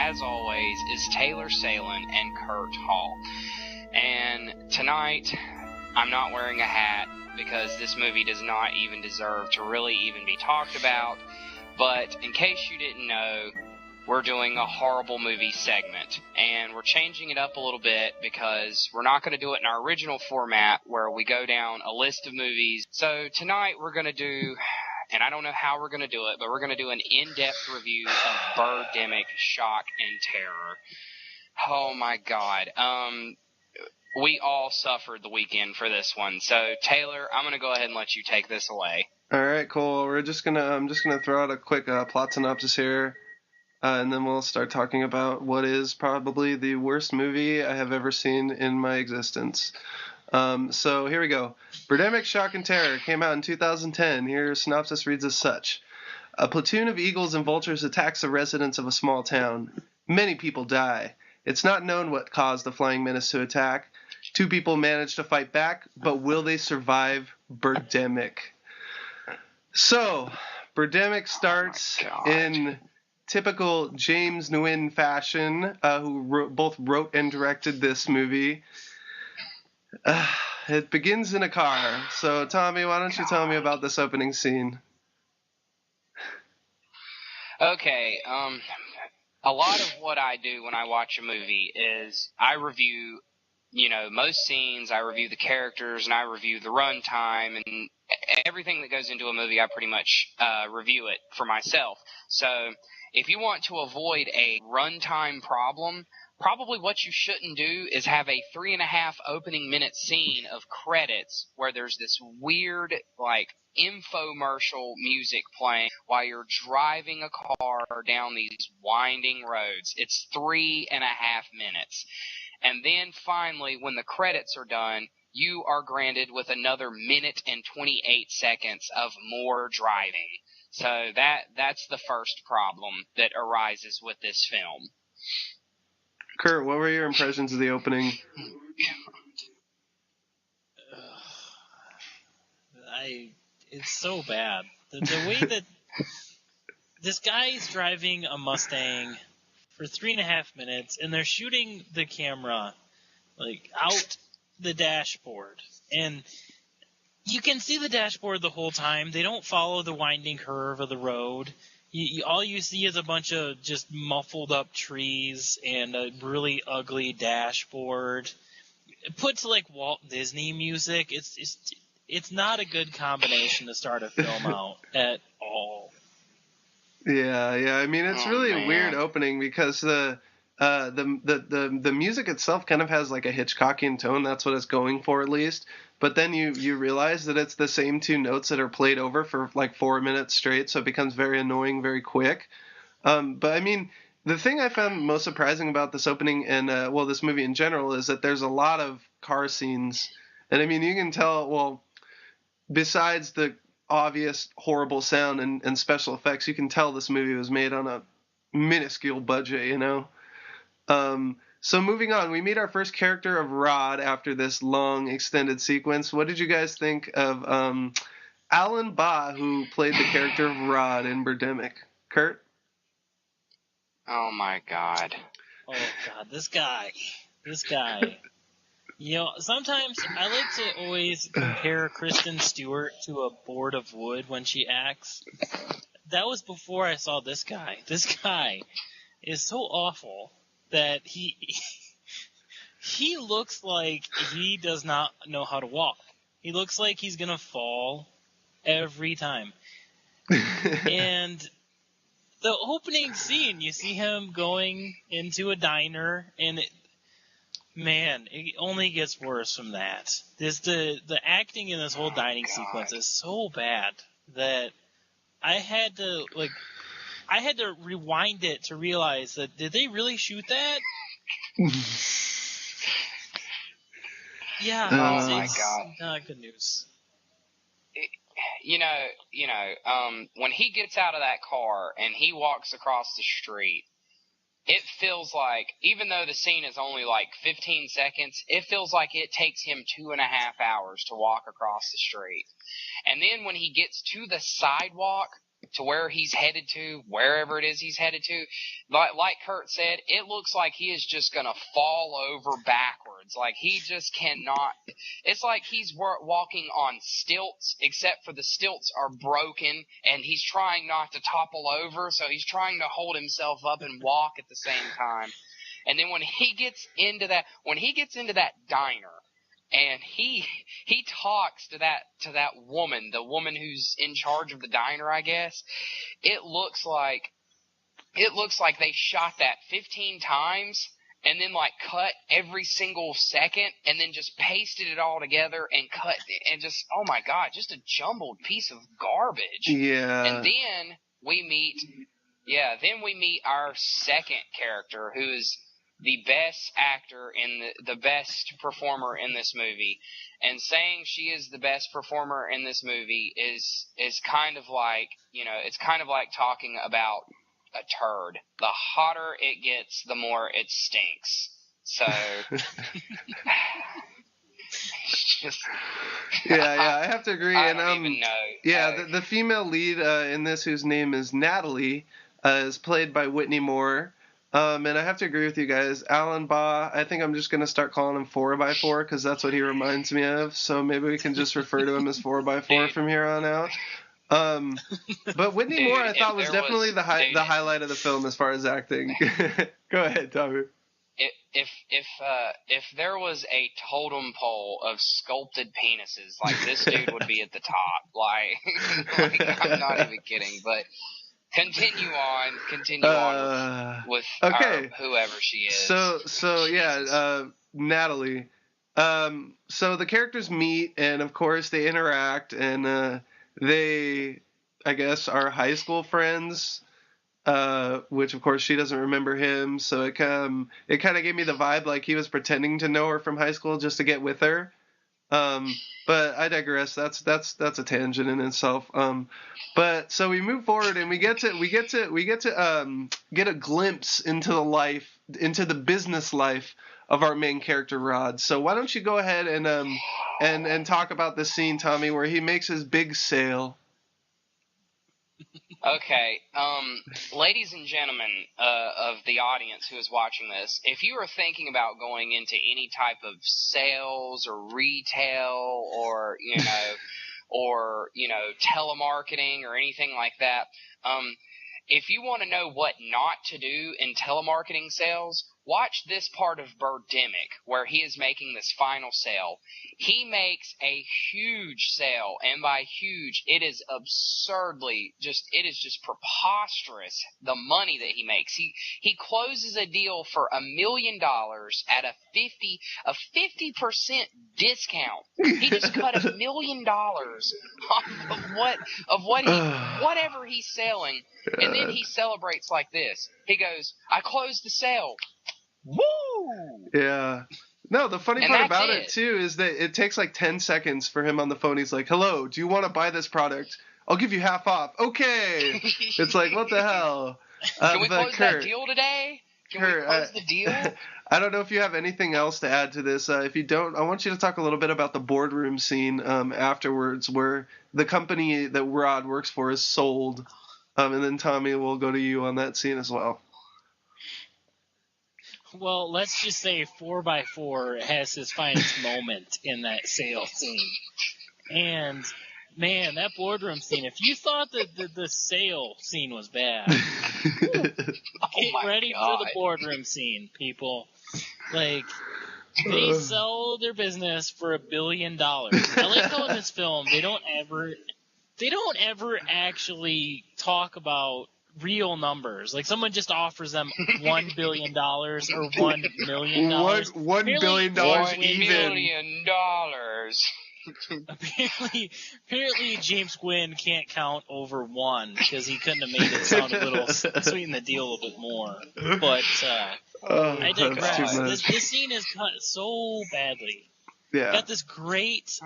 as always, is Taylor Salen and Kurt Hall. And tonight, I'm not wearing a hat because this movie does not even deserve to really even be talked about. But in case you didn't know, we're doing a horrible movie segment, and we're changing it up a little bit because we're not going to do it in our original format where we go down a list of movies. So tonight we're going to do, and I don't know how we're going to do it, but we're going to do an in-depth review of Birdemic, Shock and Terror. Oh my God. We all suffered the weekend for this one. So Taylor, I'm going to go ahead and let you take this away. All right, cool. I'm just gonna throw out a quick plot synopsis here. And then we'll start talking about what is probably the worst movie I have ever seen in my existence. So here we go. Birdemic, Shock and Terror came out in 2010. Here, synopsis reads as such. A platoon of eagles and vultures attacks the residents of a small town. Many people die. It's not known what caused the flying menace to attack. 2 people manage to fight back, but will they survive Birdemic? So, Birdemic starts in typical James Nguyen fashion, who both wrote and directed this movie. It begins in a car. So, Tommy, why don't you tell me about this opening scene? Okay, a lot of what I do when I watch a movie is I review, most scenes, I review the characters, and I review the runtime, and everything that goes into a movie, I pretty much review it for myself. So, if you want to avoid a runtime problem, probably what you shouldn't do is have a 3.5 opening minute scene of credits where there's this weird, infomercial music playing while you're driving a car down these winding roads. It's 3.5 minutes. And then finally, when the credits are done, you are granted with another 1:28 of more driving. So that's the first problem that arises with this film. Kurt, what were your impressions of the opening? It's so bad. The way that this guy is driving a Mustang for 3.5 minutes, and they're shooting the camera out the dashboard, and you can see the dashboard the whole time. They don't follow the winding curve of the road. All you see is a bunch of just muffled up trees and a really ugly dashboard. Put to Walt Disney music. It's not a good combination to start a film out at all. Yeah. I mean, it's really a weird opening because the music itself kind of has a Hitchcockian tone. That's what it's going for, at least. But then you realize that it's the same 2 notes that are played over for 4 minutes straight, so it becomes very annoying very quick. But I mean, the thing I found most surprising about this opening and this movie in general is that there's a lot of car scenes, and I mean you can tell. Besides the obvious horrible sound and special effects, you can tell this movie was made on a minuscule budget, So moving on, we meet our first character of Rod after this long extended sequence. What did you guys think of Alan Baugh, who played the character of Rod in Birdemic? Kurt? Oh my God. Oh God, this guy. Sometimes I like to always compare Kristen Stewart to a board of wood when she acts. That was before I saw this guy. This guy is so awful that he looks like he does not know how to walk. He looks like he's gonna fall every time. And the opening scene, you see him going into a diner, and it only gets worse from that. The acting in this whole dining sequence is so bad that I had to rewind it to realize that did they really shoot that? Yeah. Oh my God. Not good news. When he gets out of that car and he walks across the street, it feels like, even though the scene is only 15 seconds, it feels like it takes him 2.5 hours to walk across the street. And then when he gets to the sidewalk, to where he's headed to, wherever it is he's headed to. Like Kurt said, it looks like he is just going to fall over backwards. Like, he just cannot. It's like he's walking on stilts, except for the stilts are broken, and he's trying not to topple over, so he's trying to hold himself up and walk at the same time. And then when he gets into that diner, and he talks to that woman, the woman who's in charge of the diner, I guess. It looks like they shot that 15 times and then like cut every single second and then just pasted it all together and cut and just, oh my God, just a jumbled piece of garbage. Yeah. And then we meet our second character, who is the best actor the best performer in this movie. And saying she is the best performer in this movie is kind of like, it's kind of like talking about a turd. The hotter it gets, the more it stinks. So yeah, I have to agree. I don't even know. Yeah, the female lead in this, whose name is Natalie, is played by Whitney Moore. And I have to agree with you guys. Alan Baugh, I think I'm just going to start calling him 4x4 because that's what he reminds me of. So maybe we can just refer to him as 4x4 from here on out. But Whitney Moore, I thought, was definitely the highlight of the film as far as acting. Go ahead, Tommy. If there was a totem pole of sculpted penises, like, this dude would be at the top. Like I'm not even kidding, but... Continue on with whoever she is. So yeah, Natalie. So the characters meet, and of course they interact, and they, I guess, are high school friends. Which of course she doesn't remember him, so it kind of gave me the vibe like he was pretending to know her from high school just to get with her. But I digress. That's a tangent in itself. But so we move forward and we get to get a glimpse into the business life of our main character, Rod. So why don't you go ahead and talk about this scene, Tommy, where he makes his big sale. Okay, ladies and gentlemen of the audience who is watching this, if you are thinking about going into any type of sales or retail or telemarketing or anything like that, if you want to know what not to do in telemarketing sales, watch this part of Birdemic where he is making this final sale. He makes a huge sale, and by huge, it is just preposterous, the money that he makes. He closes a deal for $1 million at a 50% discount. He just cut $1 million off of whatever he's selling, and then he celebrates like this. He goes, "I closed the sale." Woo! Yeah. No, the funny part about it too is that it takes like 10 seconds for him on the phone. He's like, "Hello, do you want to buy this product? I'll give you half off." Okay. It's like, what the hell? Can we close that deal today? Can we close the deal? I don't know if you have anything else to add to this. If you don't, I want you to talk a little bit about the boardroom scene afterwards, where the company that Rod works for is sold. And then Tommy, will go to you on that scene as well. Well, let's just say 4x4 has his finest moment in that sale scene. And, man, that boardroom scene, if you thought that the sale scene was bad, get ready for the boardroom scene, people. Like, they sell their business for $1 billion. I like how in this film they don't ever actually talk about real numbers. Like, someone just offers them $1 billion or $1 million. $1 billion even. $1 million. Apparently, James Gwynn can't count over one because he couldn't have made it sound a little sweeten the deal a little bit more. But I digress. This scene is cut so badly. Yeah. Got this great.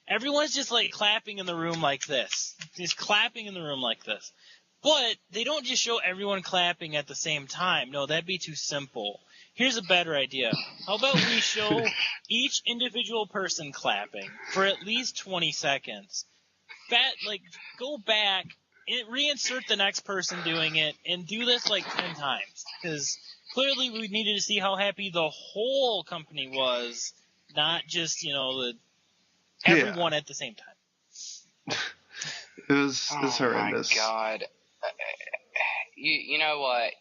Everyone's just like clapping in the room like this. Just clapping in the room like this. But they don't just show everyone clapping at the same time. No, that'd be too simple. Here's a better idea. How about we show each individual person clapping for at least 20 seconds? Go back reinsert the next person doing it and do this like 10 times. Because clearly we needed to see how happy the whole company was, not just, everyone at the same time. It was horrendous. Oh my God. You know what?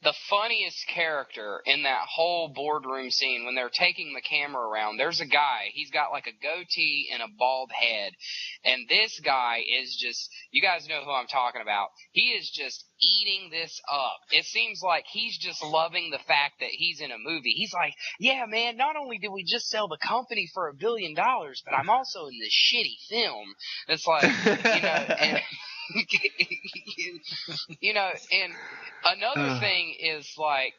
The funniest character in that whole boardroom scene when they're taking the camera around, there's a guy. He's got like a goatee and a bald head. And this guy is just, you guys know who I'm talking about. He is just eating this up. It seems like he's just loving the fact that he's in a movie. He's like, yeah, man, not only did we just sell the company for $1 billion, but I'm also in this shitty film. It's like, and and another thing is like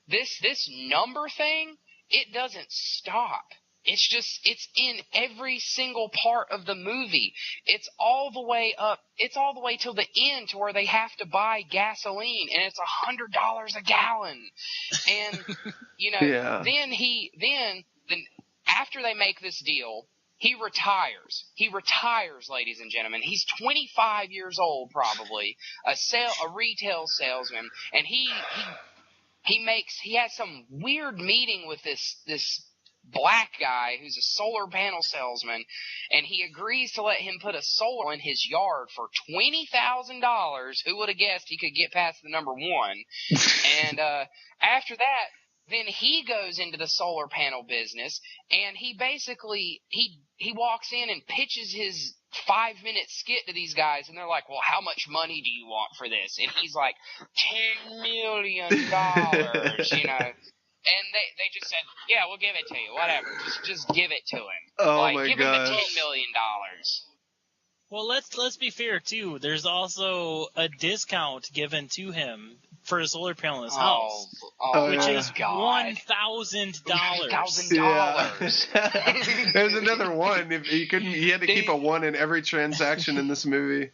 this number thing, it doesn't stop. It's in every single part of the movie. It's all the way up. It's all the way till the end to where they have to buy gasoline, and it's $100 a gallon. And then after they make this deal, he retires. He retires, ladies and gentlemen. He's 25 years old, probably, a retail salesman, and he has some weird meeting with this black guy who's a solar panel salesman, and he agrees to let him put a solar in his yard for $20,000. Who would have guessed he could get past the number 1? And after that, then he goes into the solar panel business, and he basically he walks in and pitches his 5-minute skit to these guys, and they're like, well, how much money do you want for this? And he's like, $10 million, And they just said, yeah, we'll give it to you, whatever. Just give it to him. Oh my give God. him the $10 million. Well, let's be fair too. There's also a discount given to him for a solar panel in his house, which is $1,000. $1,000. There's another one. He had to keep a 1 in every transaction in this movie.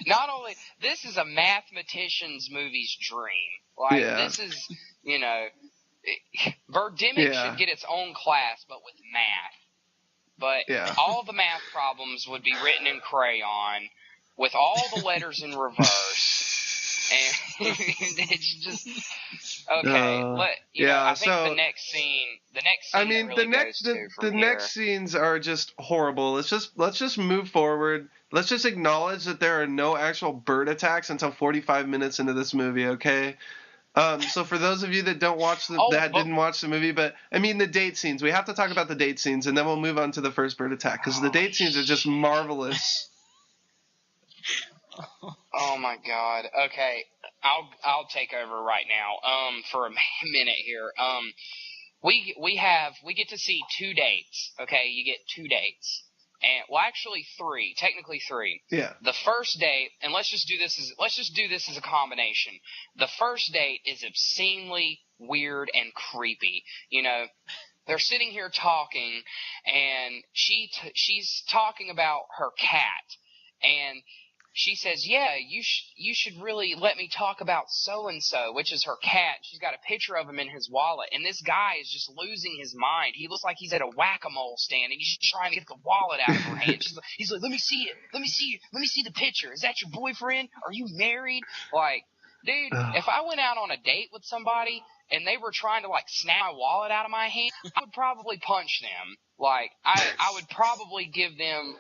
Not only this is a mathematician's movie's dream. This is Birdemic should get its own class, but with math. But all the math problems would be written in crayon with all the letters in reverse. And it's just okay. I think the next scene. I mean, the next scenes are just horrible. Let's just move forward. Let's just acknowledge that there are no actual bird attacks until 45 minutes into this movie. Okay. So for those of you that didn't watch the movie, but I mean the date scenes. We have to talk about the date scenes, and then we'll move on to the first bird attack because the date scenes are just marvelous. Oh my God. Okay, I'll take over right now. For a minute here. We get to see 2 dates. Okay, you get 2 dates. And actually 3, technically 3. Yeah. The first date, and let's just do this as a combination. The first date is obscenely weird and creepy. They're sitting here talking, and she's talking about her cat, and she says, yeah, you should really let me talk about so-and-so, which is her cat. She's got a picture of him in his wallet. And this guy is just losing his mind. He looks like he's at a whack-a-mole stand, and he's just trying to get the wallet out of her hand. He's like, let me see it. Let me see the picture. Is that your boyfriend? Are you married? Like, dude, if I went out on a date with somebody and they were trying to, snap my wallet out of my hand, I would probably punch them. I would probably give them,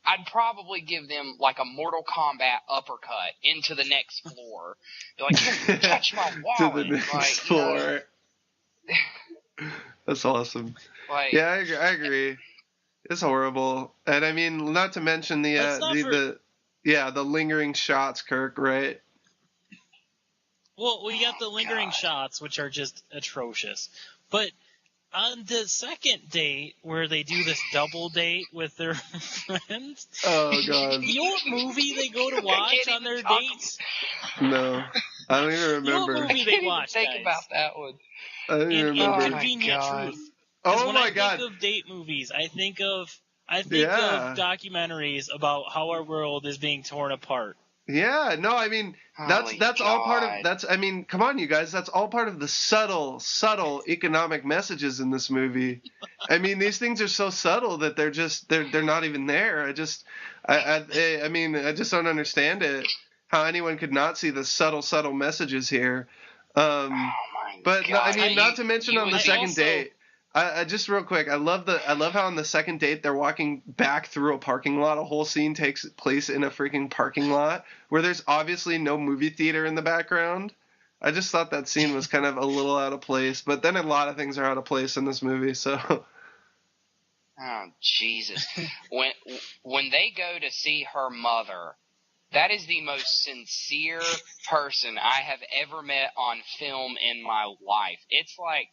I'd probably give them a Mortal Kombat uppercut into the next floor. They're like, touch my wallet. To the next floor. That's awesome. Yeah, I agree. It's horrible. And I mean, not to mention the lingering shots, Kirk, right? Well, we got the lingering shots, which are just atrocious. But on the second date, where they do this double date with their friends. Oh, God. You know what movie they go to watch on their dates? No. I don't even remember. You know what movie they watch, think guys? about that one. I don't even remember. Inconvenient Truth. Oh, my God. When I think of date movies, I think of documentaries about how our world is being torn apart. Yeah, no, I mean that's all part of I mean, come on, you guys, that's all part of the subtle economic messages in this movie. I mean, these things are so subtle that they're not even there. I mean, I just don't understand it. How anyone could not see the subtle messages here. Oh my But no, I God. mean, not to mention on the second date. I just real quick, I love how on the second date they're walking back through a parking lot. A whole scene takes place in a freaking parking lot where there's obviously no movie theater in the background. I just thought that scene was kind of a little out of place, but then a lot of things are out of place in this movie, so. Oh Jesus! When they go to see her mother, that is the most sincere person I have ever met on film in my life. It's like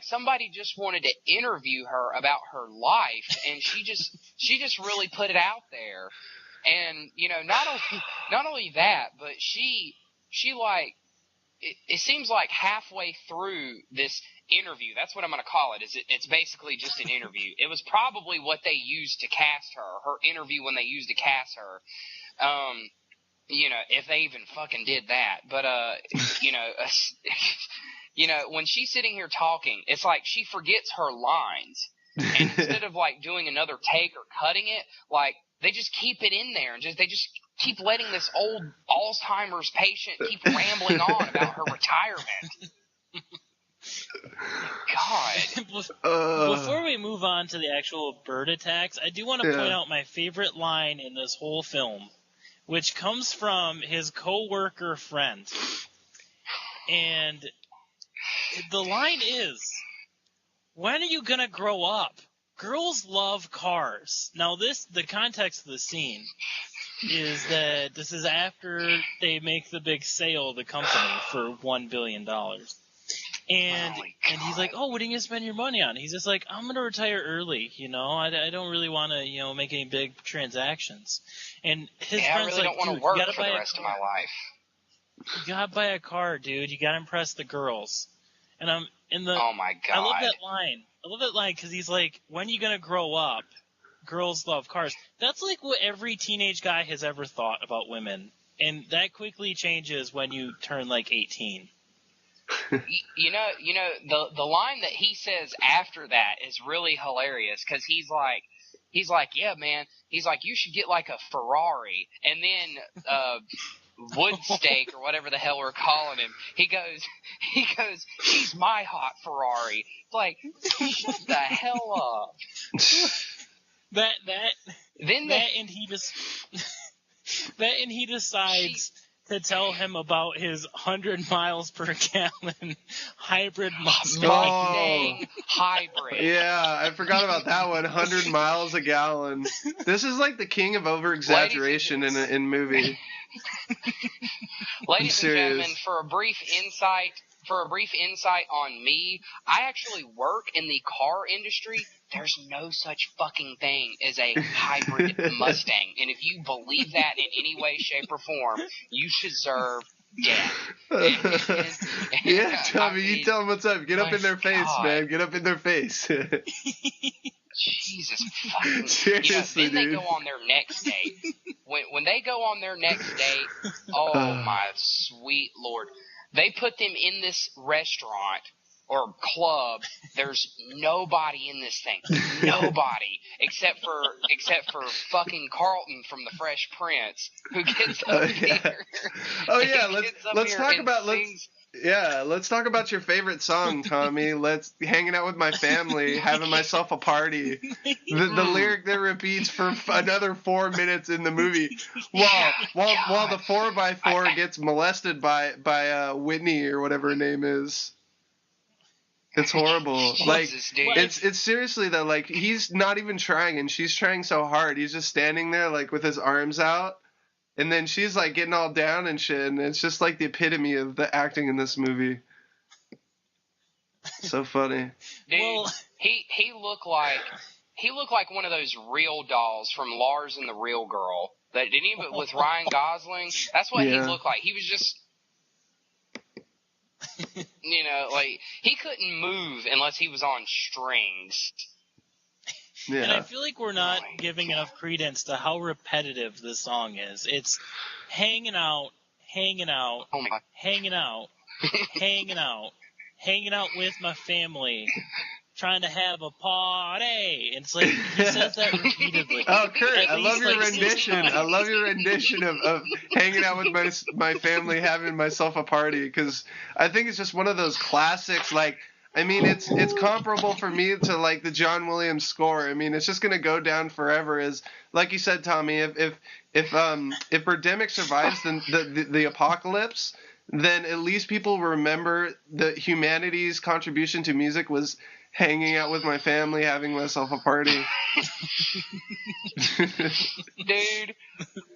somebody just wanted to interview her about her life, and she just really put it out there. And not only that, but she like it seems like halfway through this interview, that's what I'm going to call it. It's basically just an interview. It was probably what they used to cast her interview when they used to cast her. If they even fucking did that, but when she's sitting here talking, it's like she forgets her lines, and instead of like doing another take or cutting it, like they just keep it in there and they just keep letting this old Alzheimer's patient keep rambling on about her retirement. God. Before we move on to the actual bird attacks, I do want to point out my favorite line in this whole film, which comes from his co-worker friend. And the line is, "When are you going to grow up? Girls love cars." Now the context of the scene is that this is after they make the big sale of the company for $1 billion. And he's like, "Oh, what are you going to spend your money on?" He's just like, "I'm going to retire early, I don't really want to, make any big transactions." And his friend's I really don't want to work for the rest of my life. You gotta buy a car, dude. You gotta impress the girls. And I'm in the. Oh my God. I love that line because he's like, "When are you gonna grow up? Girls love cars." That's like what every teenage guy has ever thought about women, and that quickly changes when you turn like 18. The line that he says after that is really hilarious because he's like, "Yeah, man." He's like, "You should get like a Ferrari," and then Woodstake or whatever the hell we're calling him. He goes, "She's my hot Ferrari." It's like, shut the hell up. And he decides to tell him about his 100 miles per gallon hybrid Mustang. Hybrid. Yeah, I forgot about that one. 100 miles a gallon. This is like the king of over-exaggeration in movie. Ladies and gentlemen, for a brief insight on me, I actually work in the car industry. There's no such fucking thing as a hybrid Mustang. And if you believe that in any way, shape, or form, you deserve death. Yeah, Tommy, you tell them what's up. Get up in their face, man. Get up in their face. Jesus fucking... Seriously, then they go on their next date. When they go on their next date, oh my sweet Lord. They put them in this restaurant or club. There's nobody in this thing. Nobody. Except for fucking Carlton from the Fresh Prince, who gets up here. Oh yeah, let's talk about your favorite song, Tommy. Let's hanging out with my family, having myself a party. The lyric that repeats for another 4 minutes in the movie, while the 4x4 gets molested by Whitney or whatever her name is. It's horrible. Jesus, dude. It's seriously though, like he's not even trying and she's trying so hard. He's just standing there like with his arms out. And then she's like getting all down and shit, and it's just like the epitome of the acting in this movie. So funny. Dude, well, he looked like one of those real dolls from Lars and the Real Girl. That didn't even with Ryan Gosling. That's what he looked like. He was just, like he couldn't move unless he was on strings. Yeah. And I feel like we're not giving enough credence to how repetitive this song is. It's hanging out, hanging out, Oh my God. hanging out, hanging out, hanging out with my family, trying to have a party. And it's like he says that repeatedly. Oh, Kurt, At I love least, your like, 6 rendition. I times. love your rendition of hanging out with my family, having myself a party, because I think it's just one of those classics. Like, I mean, it's comparable for me to like the John Williams score. I mean, it's just gonna go down forever. As like you said, Tommy, if Birdemic survives the apocalypse, then at least people remember that humanity's contribution to music was hanging out with my family, having myself a party. Dude,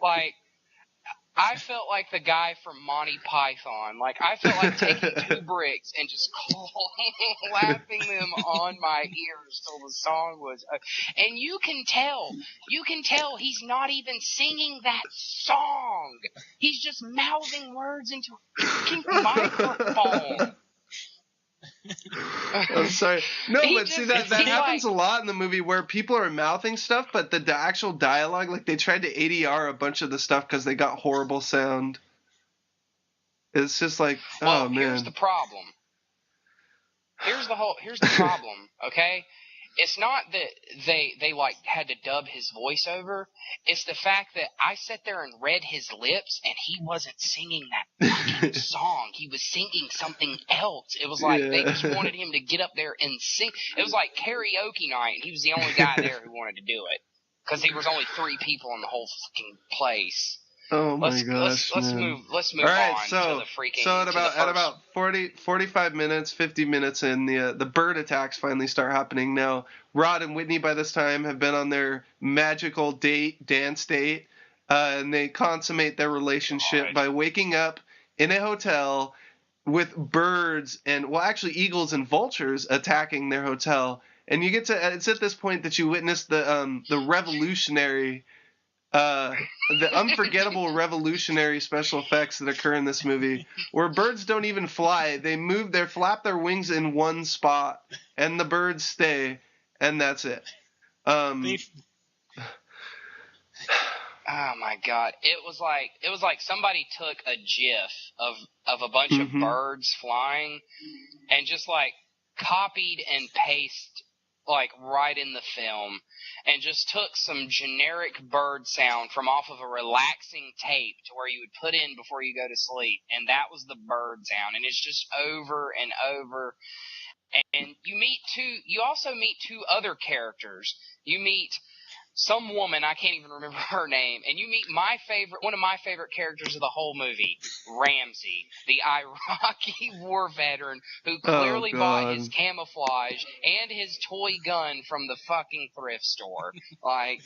like, I felt like the guy from Monty Python. Like, I felt like taking 2 bricks and just clapping them on my ears till the song was... and you can tell he's not even singing that song. He's just mouthing words into a freaking microphone. I'm sorry. No, but see that he's happens like- a lot in the movie where people are mouthing stuff, but the actual dialogue, like they tried to ADR a bunch of the stuff because they got horrible sound. It's just like, Well, oh man. here's the problem. Here's the problem, okay? It's not that they like had to dub his voice over. It's the fact that I sat there and read his lips and he wasn't singing that fucking song. He was singing something else. It was like they just wanted him to get up there and sing. It was like karaoke night, and he was the only guy there who wanted to do it. Because there was only 3 people in the whole fucking place. Oh my gosh. Let's man. move All right, on so, to the freaking... So at about 45 minutes, 50 minutes in, the bird attacks finally start happening. Now, Rod and Whitney by this time have been on their magical dance date, and they consummate their relationship by waking up in a hotel with birds and, well, actually eagles and vultures attacking their hotel. And you get to, it's at this point that you witness the revolutionary... the unforgettable revolutionary special effects that occur in this movie, where birds don't even fly. They flap their wings in one spot, and the birds stay, and that's it. Oh my God! It was like somebody took a GIF of a bunch of birds flying, and just like copied and pasted like right in the film, and just took some generic bird sound from off of a relaxing tape to where you would put in before you go to sleep, and that was the bird sound, and it's just over and over. And you also meet 2 other characters. You meet some woman, I can't even remember her name, and you meet one of my favorite characters of the whole movie, Ramsey, the Iraqi war veteran who clearly bought his camouflage and his toy gun from the fucking thrift store. Like,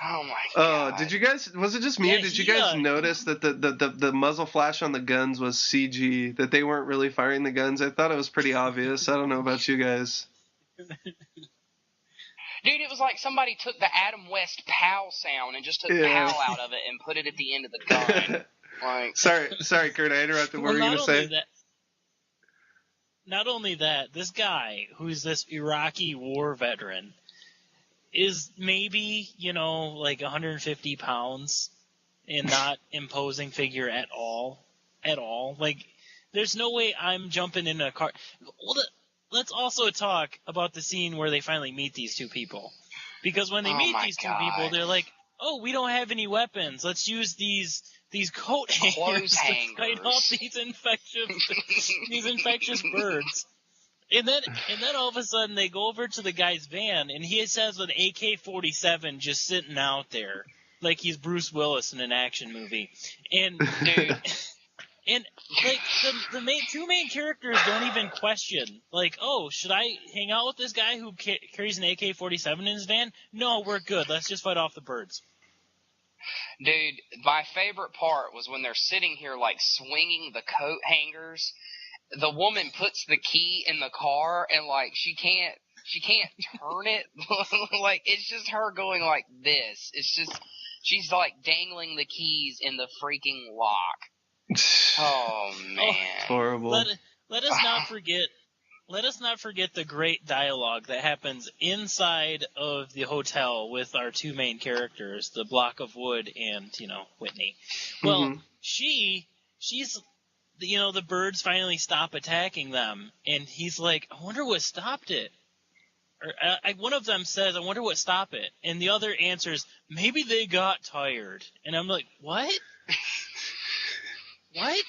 oh my God. Did you guys, was it just me, or did you guys notice that the muzzle flash on the guns was CG, that they weren't really firing the guns? I thought it was pretty obvious. I don't know about you guys. Dude, it was like somebody took the Adam West POW sound and just took POW out of it and put it at the end of the gun. Like, sorry, Kurt, I interrupted. What were you going to say? Not only that, this guy, who's this Iraqi war veteran, is maybe, like 150 pounds and not imposing figure at all. At all. Like, there's no way I'm jumping in a car. Well, let's also talk about the scene where they finally meet these 2 people. Because when they meet these 2 people, they're like, oh, we don't have any weapons. Let's use these coat hangers to fight off these infectious birds. And then all of a sudden they go over to the guy's van, and he says an AK-47 just sitting out there like he's Bruce Willis in an action movie. And dude, and like the 2 main characters don't even question, like, oh, should I hang out with this guy who carries an AK-47 in his van? No, we're good. Let's just fight off the birds. Dude, my favorite part was when they're sitting here like swinging the coat hangers. The woman puts the key in the car, and like she can't turn it. Like, it's just her going like this. It's just, she's like dangling the keys in the freaking lock. Oh man, horrible. Let us not forget let us not forget the great dialogue that happens inside of the hotel with our two main characters, the block of wood and, Whitney. Well, Mhm. she's, the birds finally stop attacking them, and he's like, I wonder what stopped it. Or one of them says, I wonder what stopped it. And the other answers, maybe they got tired. And I'm like, what? What?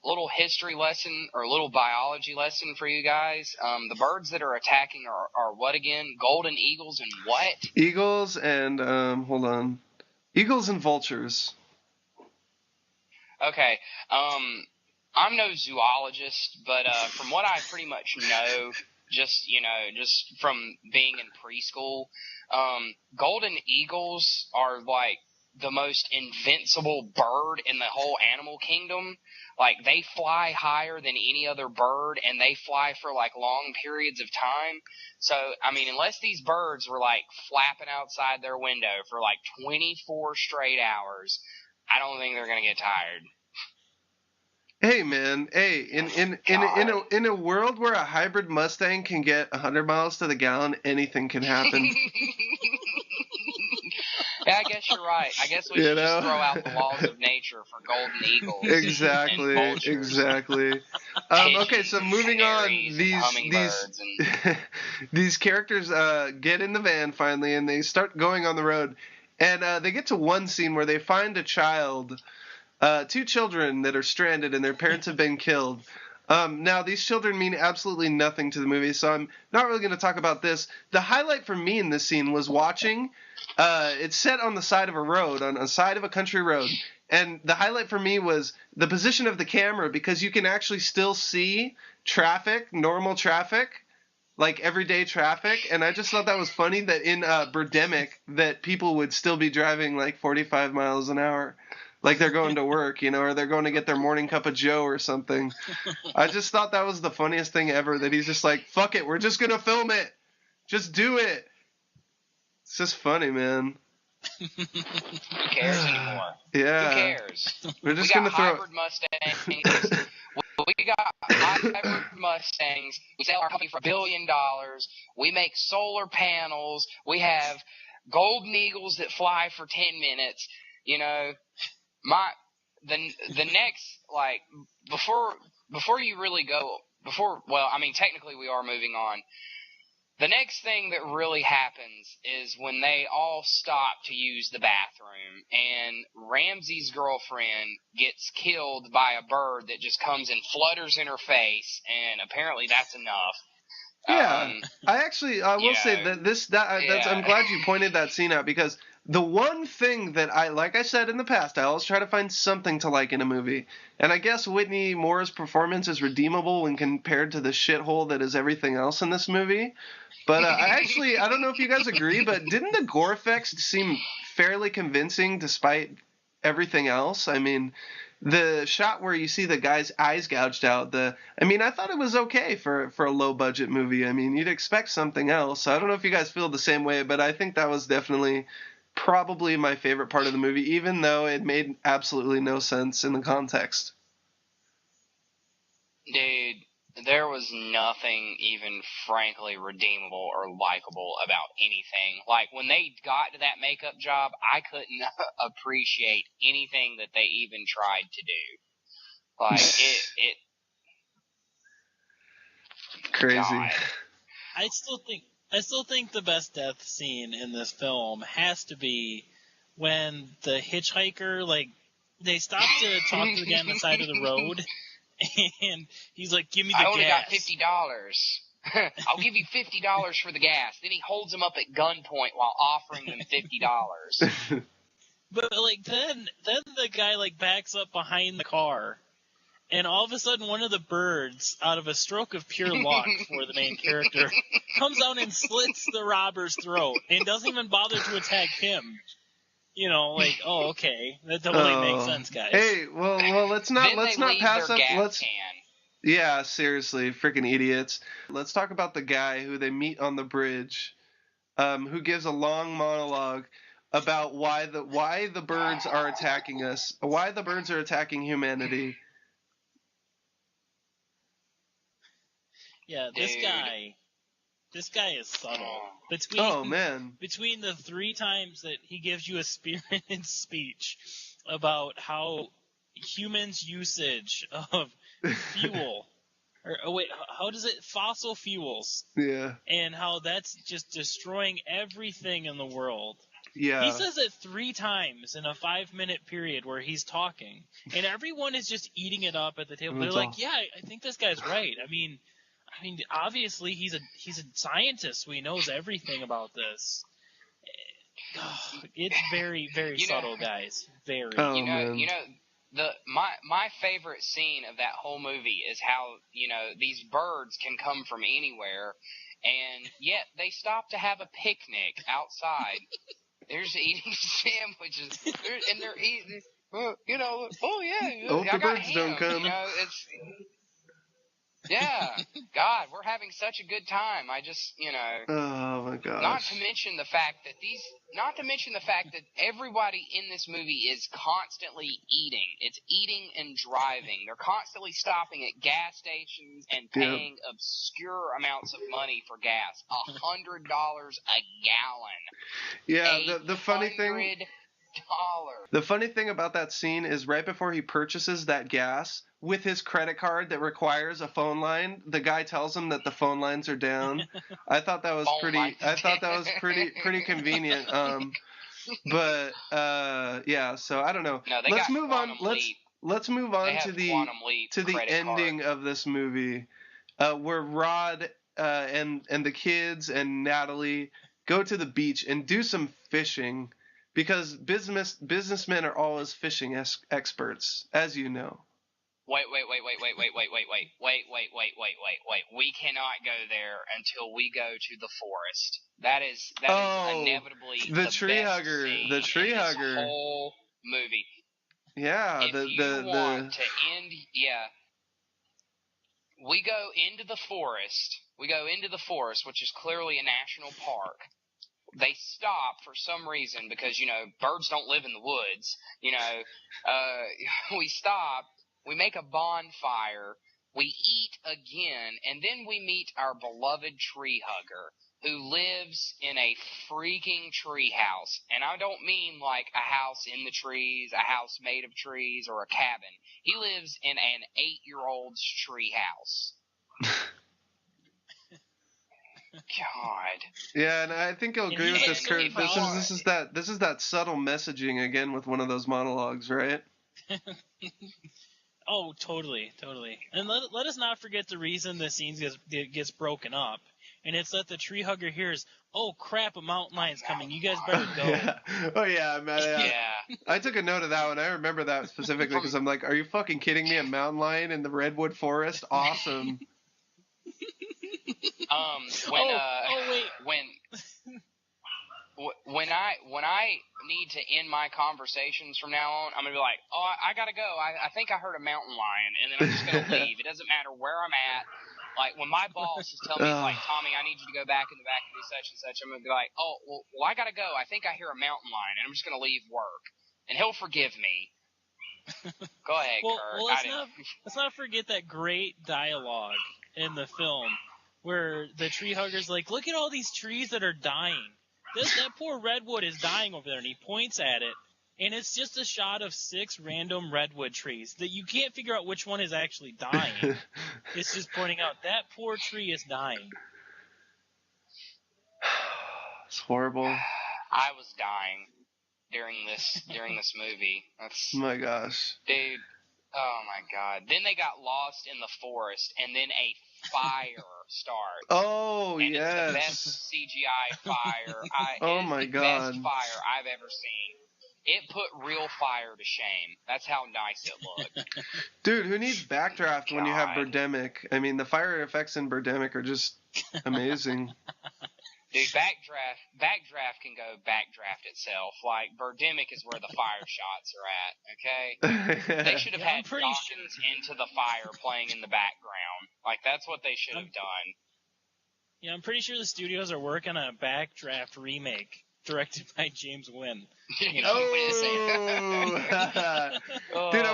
Little history lesson or little biology lesson for you guys. The birds that are attacking are what again? Golden eagles and what? Eagles and hold on. Eagles and vultures. Okay. I'm no zoologist, but from what I pretty much know, just from being in preschool, golden eagles are like the most invincible bird in the whole animal kingdom. Like, they fly higher than any other bird, and they fly for like long periods of time. So, I mean, unless these birds were like flapping outside their window for like 24 straight hours, I don't think they're gonna get tired. Hey man, hey, in a world where a hybrid Mustang can get 100 miles to the gallon, anything can happen. Yeah, I guess you're right. I guess we should just throw out the laws of nature for golden eagles. Exactly, and vultures, exactly. Okay, so moving on, these characters get in the van finally, and they start going on the road, and they get to one scene where they find a child. Two children that are stranded and their parents have been killed. Now, these children mean absolutely nothing to the movie, so I'm not really going to talk about this. The highlight for me in this scene was watching. It's set on the side of a road, on a side of a country road. And the highlight for me was the position of the camera, because you can actually still see traffic, normal traffic, like everyday traffic. And I just thought that was funny that in Birdemic that people would still be driving like 45 miles an hour. Like they're going to work, or they're going to get their morning cup of joe or something. I just thought that was the funniest thing ever, that he's just like, fuck it, we're just going to film it. Just do it. It's just funny, man. Who cares anymore? Yeah. Who cares? We're just going to throw hybrid Mustangs. We got hybrid Mustangs. We sell our company for $1 billion. We make solar panels. We have golden eagles that fly for 10 minutes. The next, like, before you really go, technically we are moving on. The next thing that really happens is when they all stop to use the bathroom, and Ramsey's girlfriend gets killed by a bird that just comes and flutters in her face, and apparently that's enough. Yeah, I will say that I'm glad you pointed that scene out, because the one thing that like I said in the past, I always try to find something to like in a movie. And I guess Whitney Moore's performance is redeemable when compared to the shithole that is everything else in this movie. But I don't know if you guys agree, but didn't the gore effects seem fairly convincing despite everything else? I mean, the shot where you see the guy's eyes gouged out, I thought it was okay for a low budget movie. I mean, you'd expect something else. I don't know if you guys feel the same way, but I think that was definitely probably my favorite part of the movie, even though it made absolutely no sense in the context. Dude, there was nothing even frankly redeemable or likable about anything. Like, when they got to that makeup job, I couldn't appreciate anything that they even tried to do. Like, it crazy. God. I still think the best death scene in this film has to be when the hitchhiker, like, they stop to talk to the guy on the side of the road, and he's like, give me the gas. I only got $50. I'll give you $50 for the gas. Then he holds him up at gunpoint while offering them $50. But, like, then the guy, like, backs up behind the car, and all of a sudden one of the birds, out of a stroke of pure luck for the main character, comes out and slits the robber's throat and doesn't even bother to attack him. Like, oh, okay, that totally makes sense, guys. Hey, well, let's not pass up. Yeah, seriously, freaking idiots. Let's talk about the guy who they meet on the bridge, who gives a long monologue about why the birds are attacking us, why the birds are attacking humanity. Yeah, Dude. this guy is subtle. Oh, man. Between the 3 times that he gives you a spirited speech about how humans' usage of fuel, how does it? Fossil fuels. Yeah. And how that's just destroying everything in the world. Yeah. He says it 3 times in a 5-minute period where he's talking, and everyone is just eating it up at the table. They're like, "Yeah, I think this guy's right. I mean, obviously he's a scientist, so he knows everything about this." It's very, very subtle, guys. Very. Oh, man. My favorite scene of that whole movie is how, these birds can come from anywhere, and yet they stop to have a picnic outside. They're just eating sandwiches, and they're eating, oh yeah, Oh, I the got birds ham, don't come. it's... Yeah, God, we're having such a good time. I just, Oh my gosh. Not to mention the fact that everybody in this movie is constantly eating. It's eating and driving. They're constantly stopping at gas stations and paying obscure amounts of money for gas. $100 a gallon. Yeah, the funny thing. $100. The funny thing about that scene is right before he purchases that gas with his credit card that requires a phone line, the guy tells him that the phone lines are down. I thought that was pretty convenient. But yeah, so I don't know. No, Let's move on. Let's move on to the ending of this movie, where Rod and the kids and Natalie go to the beach and do some fishing. Because businessmen are always fishing experts, as you know. Wait. We cannot go there until we go to the forest. That is inevitably the tree best hugger. scene The tree in hugger. this whole movie. Yeah, If you want to end, we go into the forest. Which is clearly a national park. They stop for some reason because, birds don't live in the woods. We stop, we make a bonfire, we eat again, and then we meet our beloved tree hugger who lives in a freaking tree house. And I don't mean like a house in the trees, a house made of trees, or a cabin. He lives in an 8-year-old's tree house. God. Yeah, and I think I'll agree with this, Kurt. This is that subtle messaging again with one of those monologues, right? Oh, totally. And let us not forget the reason the scene gets broken up. And it's that the tree hugger hears, "Oh crap, a mountain lion's coming. You guys better go." Yeah. Oh yeah, man. Yeah. I took a note of that one. I remember that specifically because I'm like, "Are you fucking kidding me? A mountain lion in the redwood forest? Awesome." When I need to end my conversations from now on, I'm gonna be like, "Oh, I gotta go. I think I heard a mountain lion," and then I'm just gonna leave. It doesn't matter where I'm at. Like when my boss is telling me, like, "Tommy, I need you to go back in the back and do such and such," I'm gonna be like, "Oh, well, I gotta go. I think I hear a mountain lion," and I'm just gonna leave work, and he'll forgive me. Go ahead, Kurt. Well, let's not forget that great dialogue in the film where the tree hugger's like, "Look at all these trees that are dying. That poor redwood is dying over there," and he points at it, and it's just a shot of 6 random redwood trees that you can't figure out which one is actually dying. It's just pointing out that poor tree is dying. It's horrible. I was dying during this movie. That's my gosh, dude. Oh my God! Then they got lost in the forest, and then a fire starts. Oh and yes, it's the best CGI fire. Oh my God, best fire I've ever seen. It put real fire to shame. That's how nice it looked. Dude, who needs backdraft when you have Birdemic? I mean, the fire effects in Birdemic are just amazing. Dude, backdraft can go backdraft itself. Like, Birdemic is where the fire shots are at, okay? They should have had Dawkins Into the Fire playing in the background. Like, that's what they should have done. Yeah, I'm pretty sure the studios are working on a backdraft remake directed by James Wynn. Dude, I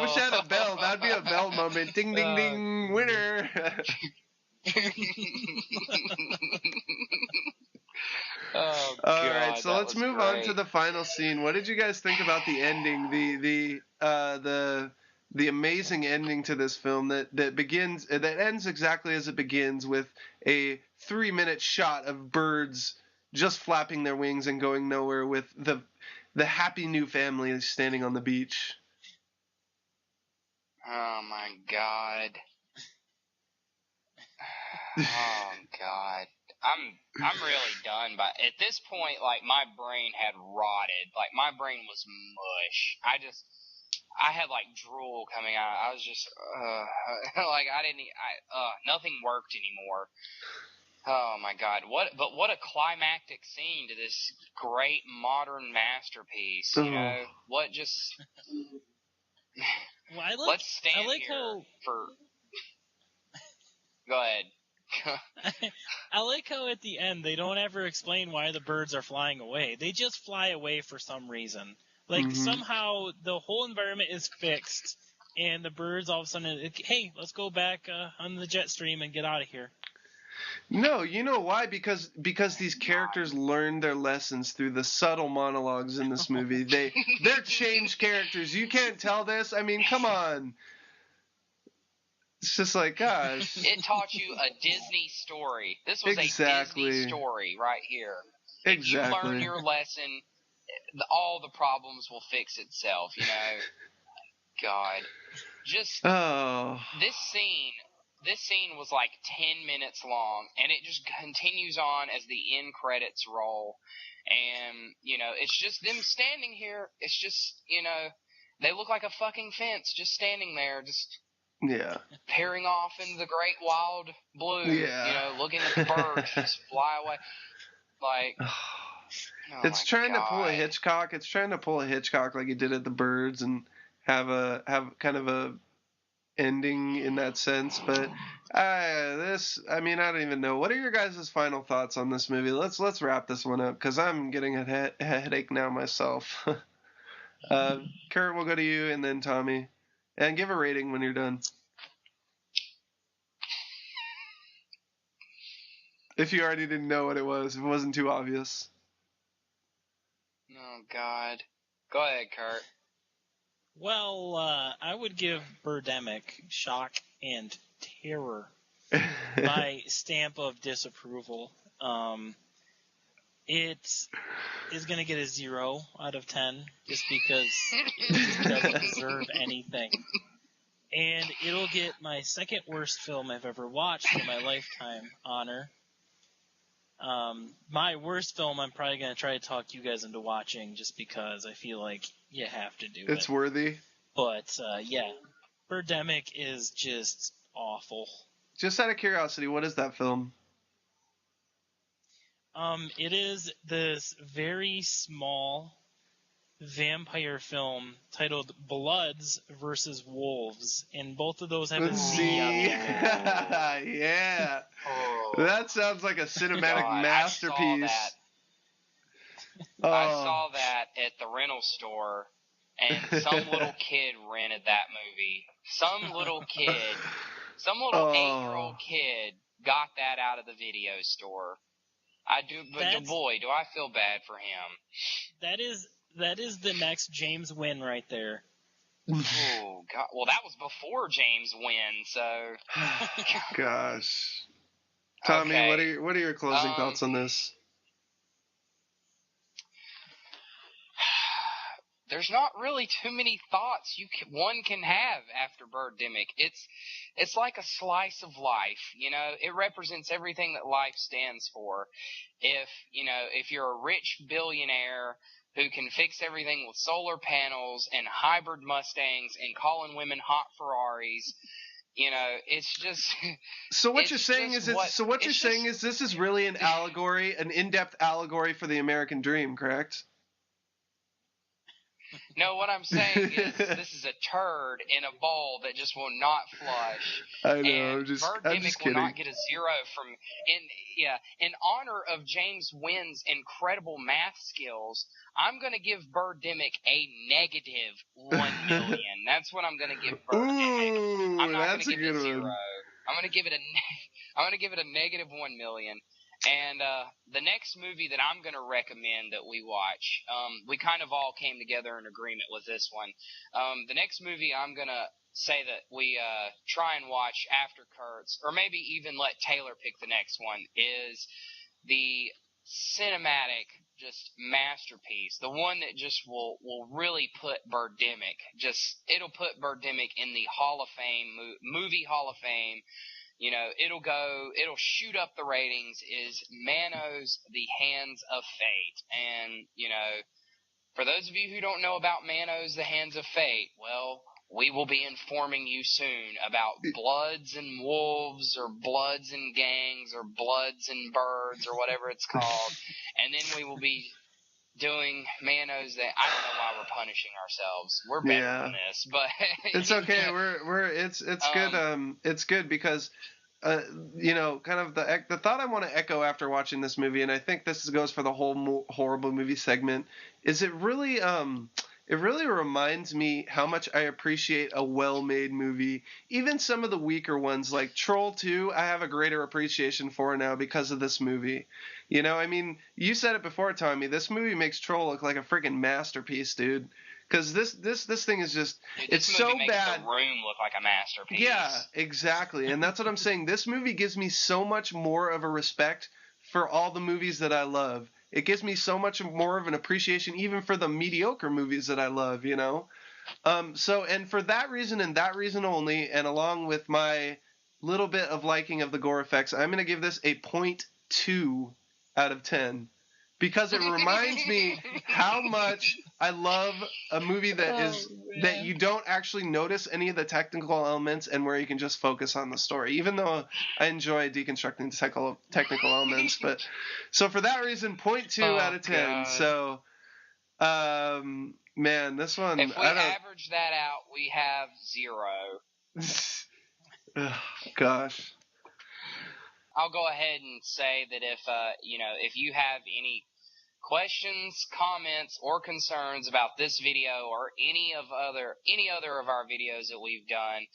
wish I had a bell. That'd be a bell moment. Ding, ding, ding, winner. Oh, All God, right, so that let's was move on to great. the final scene. What did you guys think about the ending? The amazing ending to this film that ends exactly as it begins, with a 3-minute shot of birds just flapping their wings and going nowhere, with the happy new family standing on the beach. Oh my God. Oh God. I'm really done. But at this point, like, my brain had rotted. Like, my brain was mush. I had like drool coming out. I was just like, nothing worked anymore. Oh my God. What a climactic scene to this great modern masterpiece, you know? What just Well, let's stand I like here how for Go ahead. I like how at the end they don't ever explain why the birds are flying away. They just fly away for some reason. Like, somehow the whole environment is fixed, and the birds all of a sudden, hey, let's go back on the jet stream and get out of here. No, you know why? Because these characters learned their lessons through the subtle monologues in this movie. They're changed characters. You can't tell this. I mean, come on. It's just like, gosh. It taught you a Disney story. This was a Disney story right here. If you learn your lesson, all the problems will fix itself, you know? God. Just, this scene was like 10 minutes long, and it just continues on as the end credits roll. And, you know, it's just them standing here. It's just, you know, they look like a fucking fence just standing there, just... Yeah. Peering off into the great wild blue, you know, looking at the birds just fly away. Like, it's trying to pull a Hitchcock. It's trying to pull a Hitchcock like it did at the Birds, and have kind of a ending in that sense. But I don't even know. What are your guys' final thoughts on this movie? Let's wrap this one up, because I'm getting a headache now myself. Kurt, we'll go to you, and then Tommy. And give a rating when you're done. If you already didn't know what it was, if it wasn't too obvious. Oh, God. Go ahead, Kurt. Well, I would give Birdemic shock and terror my stamp of disapproval. It is going to get a 0 out of 10 just because it just doesn't deserve anything. And it'll get my second worst film I've ever watched for my lifetime honor. My worst film I'm probably going to try to talk you guys into watching just because I feel like you have to do it. It's worthy. But, yeah, Birdemic is just awful. Just out of curiosity, what is that film? It is this very small vampire film titled Bloods versus Wolves, and both of those have a Z on the end. Yeah. That sounds like a cinematic masterpiece. I saw that at the rental store, and some little kid rented that movie. Some little 8-year-old kid got that out of the video store. I do, but boy, do I feel bad for him. That is the next James Wynn right there. Oh God! Well, that was before James Wynn, so. Gosh, Tommy, okay. What are your closing thoughts on this? There's not really too many thoughts one can have after Birdemic. It's like a slice of life, you know. It represents everything that life stands for. If you're a rich billionaire who can fix everything with solar panels and hybrid Mustangs and calling women hot Ferraris, you know, it's just. So what you're saying is this is really an allegory, an in-depth allegory for the American dream, correct? No, what I'm saying is this is a turd in a bowl that just will not flush. I know. And I'm just will not get a 0 from in honor of James Wynn's incredible math skills. I'm going to give Birdemic a -1 million. That's what I'm going to give Birdemic. I'm not going to give it a 0. I'm going to give it I'm going to give it a negative 1 million. And the next movie that I'm going to recommend that we watch, we kind of all came together in agreement with this one. The next movie I'm going to say that we try and watch after Kurt's, or maybe even let Taylor pick the next one, is the cinematic just masterpiece, the one that just will really put Birdemic, it'll put Birdemic in the Hall of Fame, movie Hall of Fame. You know, it'll shoot up the ratings, is Manos, The Hands of Fate. And, you know, for those of you who don't know about Manos, The Hands of Fate, well, we will be informing you soon about Bloods and Wolves, or Bloods and Gangs, or Bloods and Birds, or whatever it's called. And then we will be doing Manos that I don't know why we're punishing ourselves. We're better than this, but it's okay. It's good. It's good because you know, kind of the thought I want to echo after watching this movie, and I think this goes for the whole horrible movie segment, is it really reminds me how much I appreciate a well-made movie. Even some of the weaker ones, like Troll 2, I have a greater appreciation for now because of this movie. You know, I mean, you said it before, Tommy. This movie makes Troll look like a freaking masterpiece, dude. Because this thing is just, it's so bad. This movie makes The Room look like a masterpiece. Yeah, exactly. And that's what I'm saying. This movie gives me so much more of a respect for all the movies that I love. It gives me so much more of an appreciation even for the mediocre movies that I love, you know? And for that reason and that reason only, and along with my little bit of liking of the gore effects, I'm going to give this a 0.2 out of 10. Because it reminds me how much I love a movie that you don't actually notice any of the technical elements, and where you can just focus on the story. Even though I enjoy deconstructing the technical elements, but so for that reason, 0.2 out of 10. God. So, man, this one. If we average that out, we have 0. Oh, gosh. I'll go ahead and say that if you have any questions, comments, or concerns about this video or any other of our videos that we've done,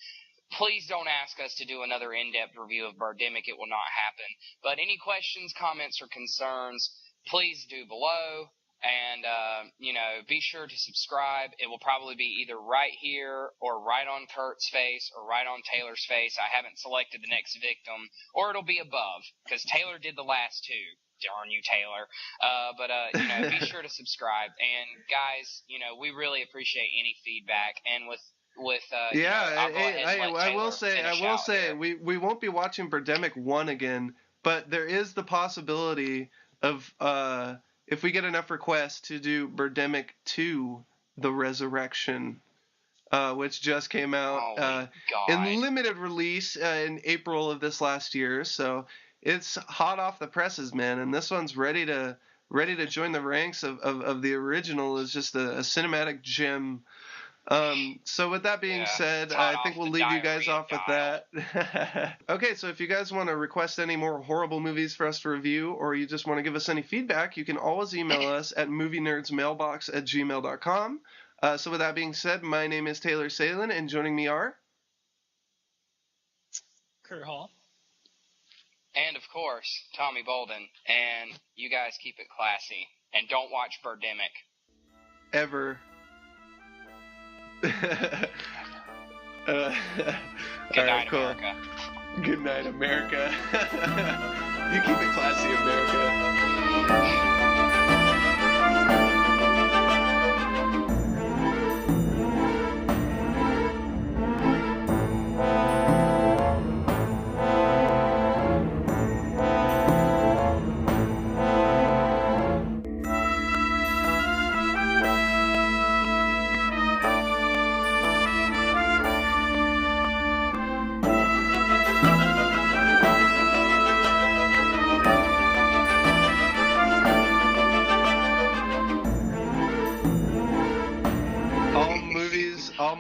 please don't ask us to do another in-depth review of Birdemic. It will not happen. But any questions, comments, or concerns, please do below. And, be sure to subscribe. It will probably be either right here or right on Kurt's face or right on Taylor's face. I haven't selected the next victim. Or it'll be above, because Taylor did the last two. Darn you, Taylor. Be sure to subscribe. And, guys, we really appreciate any feedback. And I will say, we won't be watching Birdemic 1 again, but there is the possibility of, if we get enough requests, to do Birdemic 2, The Resurrection, which just came out in limited release in April of this last year. So it's hot off the presses, man. And this one's ready to join the ranks of the original. Is just a cinematic gem. So with that being said, I think we'll leave you guys off with that. Okay, so if you guys want to request any more horrible movies for us to review, or you just want to give us any feedback, you can always email us at movienerdsmailbox@gmail.com. So with that being said, my name is Taylor Salen, and joining me are Kurt Hall. And of course, Tommy Bolden. And you guys keep it classy. And don't watch Birdemic. Ever. Good night, cool. America. Good night, America. You keep it classy, America.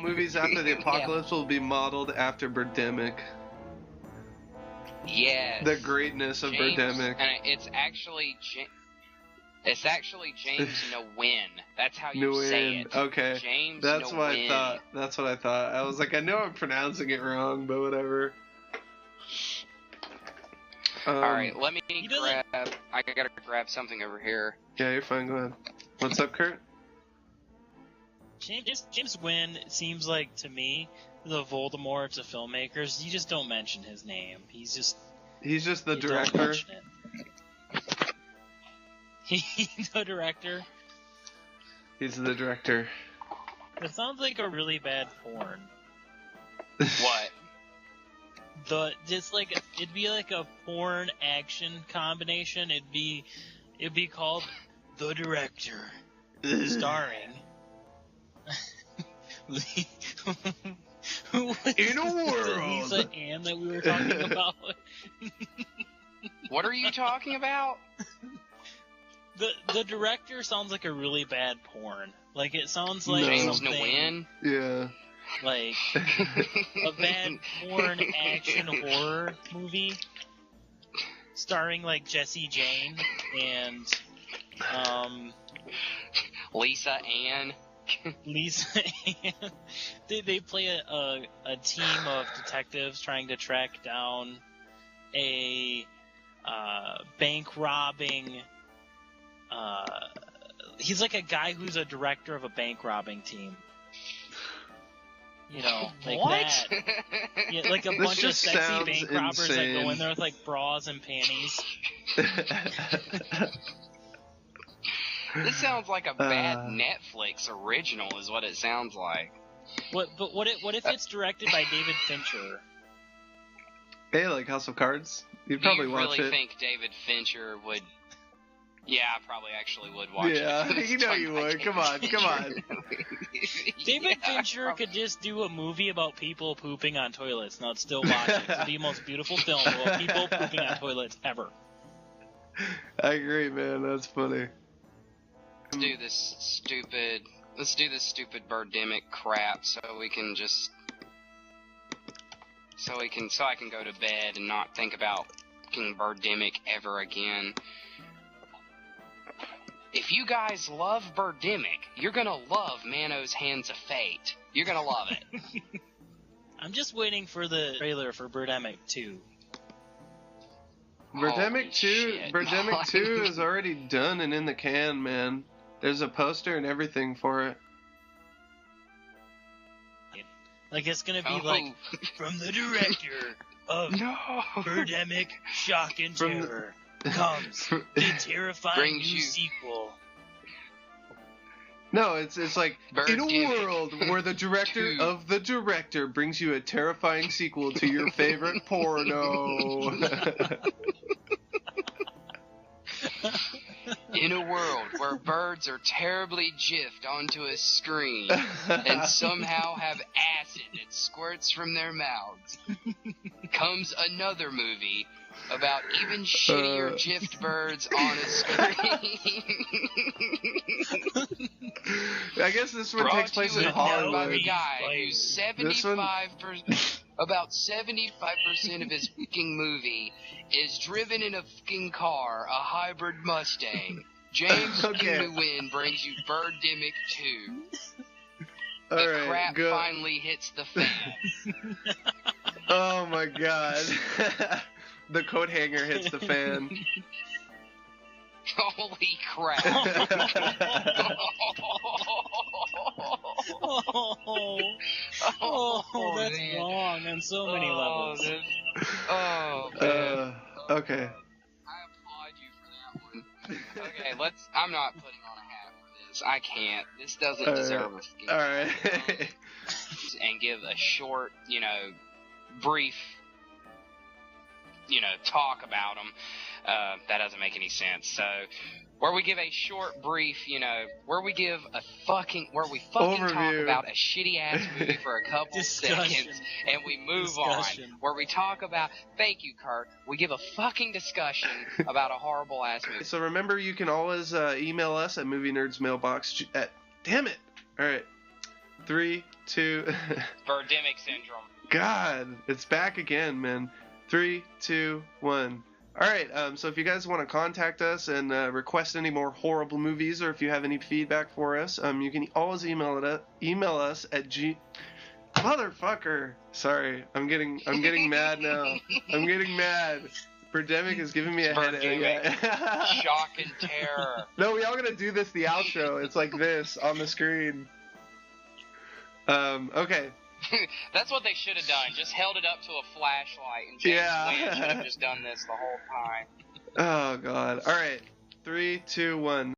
Movies after the apocalypse will be modeled after Birdemic. Yes. The greatness of Birdemic. And it's actually James Nguyen. That's how you say it. Okay. James That's Nguyen. what I thought. That's what I thought. I was like, I know I'm pronouncing it wrong, but whatever. Alright, let me He doesn't- grab... I gotta grab something over here. Yeah, you're fine. Go ahead. What's up, Kurt? James Wynn seems like, to me, the Voldemort to filmmakers. You just don't mention his name. He's just the you don't director. mention it. He's the director. He's the director. It sounds like a really bad porn. What? It'd be like a porn action combination. It'd be called The Director, starring In a world. Lisa Ann that we were talking about. What are you talking about? The director sounds like a really bad porn. Like, it sounds like James something Nguyen? Yeah. like a bad porn action horror movie starring like Jessie Jane and Lisa Ann? Lisa Ann. They play a team of detectives trying to track down a bank robbing. He's like a guy who's a director of a bank robbing team. You know, like What? that. Yeah, like a This bunch of just sexy sounds bank robbers that go insane. in there with like bras and panties. This sounds like a bad Netflix original is what it sounds like. What if it's directed by David Fincher? Hey, like House of Cards? You'd Do probably you watch really it. think David Fincher would... Yeah, I probably actually would watch Yeah, it. you know you would. Come on, come on. David Yeah, Fincher probably. could just do a movie about people pooping on toilets, and I'd still watch it. It'd be the most beautiful film about people pooping on toilets ever. I agree, man. That's funny. Let's do this stupid Birdemic crap so I can go to bed and not think about fucking Birdemic ever again. If you guys love Birdemic, you're gonna love Mano's Hands of Fate. You're gonna love it. I'm just waiting for the trailer for Birdemic 2. Birdemic 2 shit. Birdemic 2 is already done and in the can, man. There's a poster and everything for it. Like, it's gonna be Oh. like, from the director of No. Birdemic Shock and From the- Terror comes the terrifying Brings new you- sequel. No, it's like in a Birdemic world where the director 2. of the director brings you a terrifying sequel to your favorite porno. In a world where birds are terribly jiffed onto a screen and somehow have acid that squirts from their mouths, comes another movie about even shittier jiffed birds on a screen. I guess this one Brought takes place to in you by Hollywood. the guy who's This one- 75%, about 75% of his fucking movie is driven in a fucking car, a hybrid Mustang. James Okay. Nguyen brings you Birdemic 2. The Alright, crap go. finally hits the fan. Oh my god. The coat hanger hits the fan. Holy crap. Oh, that's man. wrong on so many levels. Man. Okay. I applaud you for that one. Okay, I'm not putting on a hat for this. I can't. This doesn't deserve a fucking Alright. and give a short, brief, talk about them. That doesn't make any sense. So, where we give a short, brief, where we fucking Overview. talk about a shitty ass movie for a couple Discussion. seconds, and we move Discussion. on. Where we talk about, thank you, Kurt. We give a fucking discussion about a horrible ass movie. So remember, you can always email us at movienerdsmailbox at... Damn it! Alright. 3, 2... Birdemic syndrome. God, it's back again, man. 3, 2, 1. Alright, so if you guys want to contact us and request any more horrible movies, or if you have any feedback for us, you can always email us at Motherfucker! Sorry, I'm getting mad now. I'm getting mad. Birdemic is giving me a headache. Birdemic. Yeah. Shock and terror. No, we all gonna do this, the outro. It's like this on the screen. Okay. That's what they should have done. Just held it up to a flashlight, and James Wynn should have just done this the whole time. Oh, God. All right. 3, 2, 1.